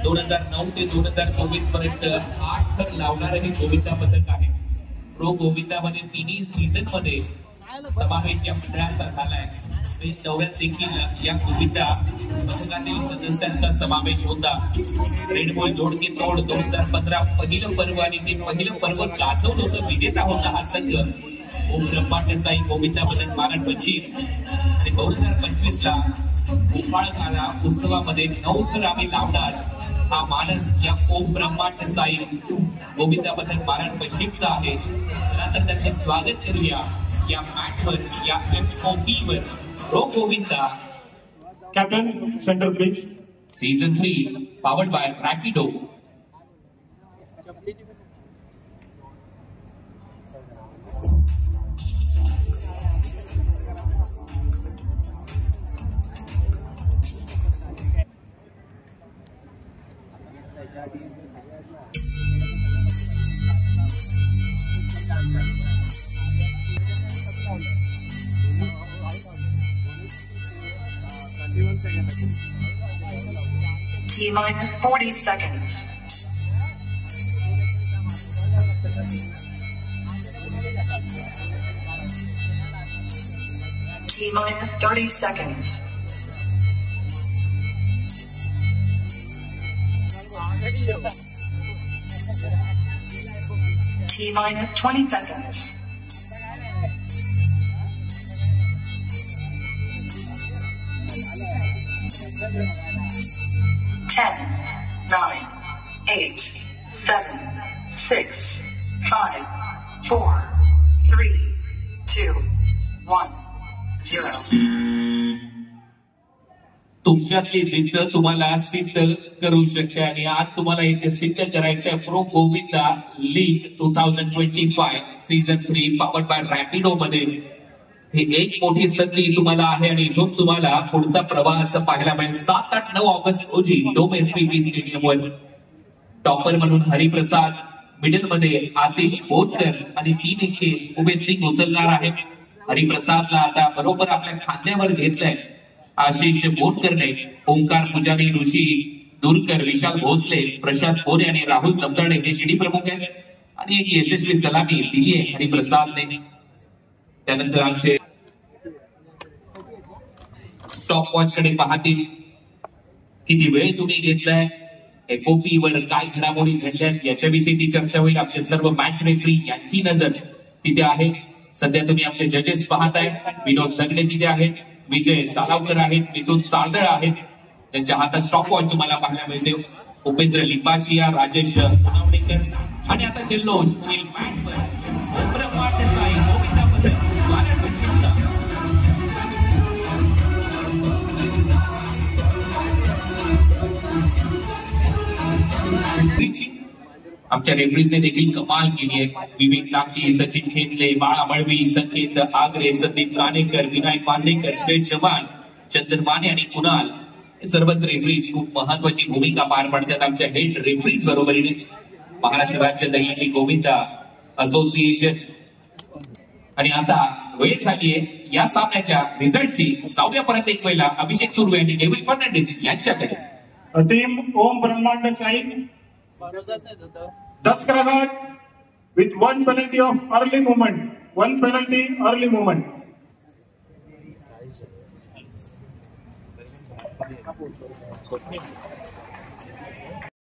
2009 ते 2024 पर्यंत 8 थर लावणारे हे गोविंदा पथक आहे. प्रो गोविंदामध्ये तिन्ही सीझन मध्ये समावेश या मंडळाचा झालाय. दौऱ्यात देखील या गोविंदा पथकातील सदस्यांचा समावेश होता. रेड बुल जोडके तोड 2015 पहिलं पर्व आणि ते पहिलं पर्व गाजवलं होतं. विजेता होता हा संघ ओम ब्रह्मांड साई गोविंदा पथक मारण पश्चिम. 2025 ला भोपाळकाला उत्सवामध्ये 9 थर आम्ही लावणार. हा मानस या ओम ब्रह्मांड साई गोविंदा पथक मारण पश्चिमचा आहे. चला तर त्याचं स्वागत करूया या मॅटवर, या FOP वर. Pro Govinda captain centre please. Season 3 powered by Rapido. T-minus 40 seconds. T-minus 30 seconds. T-minus 20 seconds. 10, 9, 8, 7, 6, 5, 4, 3, 2, 1, 0. तुमच्यातली जिद्द तुम्हाला सिद्ध करू शकते आणि आज तुम्हाला इथे सिद्ध करायचं आहे. Pro Govinda league 2025 season 3 powered by Rapido मध्ये ही एक मोठी संधी तुम्हाला आहे आणि इथून तुम्हाला पुढचा प्रवास पाहायला मिळेल. 7, 8, 9 ऑगस्ट रोजी डोम SPP स्टेडियमवर टॉपर म्हणून हरिप्रसाद, मिडल मध्ये आतिश बोरकर आणि 3 इतके उभे सिंग उचलणार आहेत. हरिप्रसादला आता बरोबर आपल्या खांद्यावर घेतलंय आशिष बोरकरने. ओंकार पुजारी, ऋषी दूरकर, विशाल भोसले, प्रशांत बोरे आणि राहुल जमदाडे हे शिडी प्रमुख आहेत आणि एक यशस्वी सलामी दिली आहे हरिप्रसादने. त्यानंतर आमचे स्टॉप वॉच कडे पाहतील. किती वेळ तुम्ही घेतलाय, FOP वर काय घडामोडी घडल्यात याच्याविषयीची चर्चा होईल. आमचे सर्व मॅच रेफरी यांची नजर तिथे आहे. सध्या तुम्ही आमचे जजेस पाहताय. विनोद सगळे तिथे आहेत, विजय सालावकर आहेत, मिथुन साळदळ आहेत, त्यांच्या हातात स्टॉप वॉच तुम्हाला पाहायला मिळते. उपेंद्र लिंबाचिया, राजेश पुनावडेकर आणि आता जल्लोष मॅटवर गोविंदा पथक मारण पश्चिमचा. आमच्या रेफरीजने देखील कमाल केली आहे. विवेक नागटी, सचिन खेतले, बाळा मळवी, संकेत आगरे, संदीप कानेकर, विनायक बांदेकर, श्रेष्ठ चव्हाण, चंदन माने आणि कुणाल हे सर्वच रेफरीज खूप महत्वाची भूमिका पार पाडतात आमच्या हेड रेफरीज बरोबरीने. महाराष्ट्र राज्य दहीहंडी गोविंदा असोसिएशन. आणि आता वेळ झालीये या सामन्याच्या रिझल्टची. 6व्या परत एक वेळेला अभिषेक सुर्वे आणि डेव्हिड फर्नांडिस यांच्याकडे. टीम ओम ब्रह्मांड साई 10 करार with 1 penalty of early movement. 1 penalty early movement.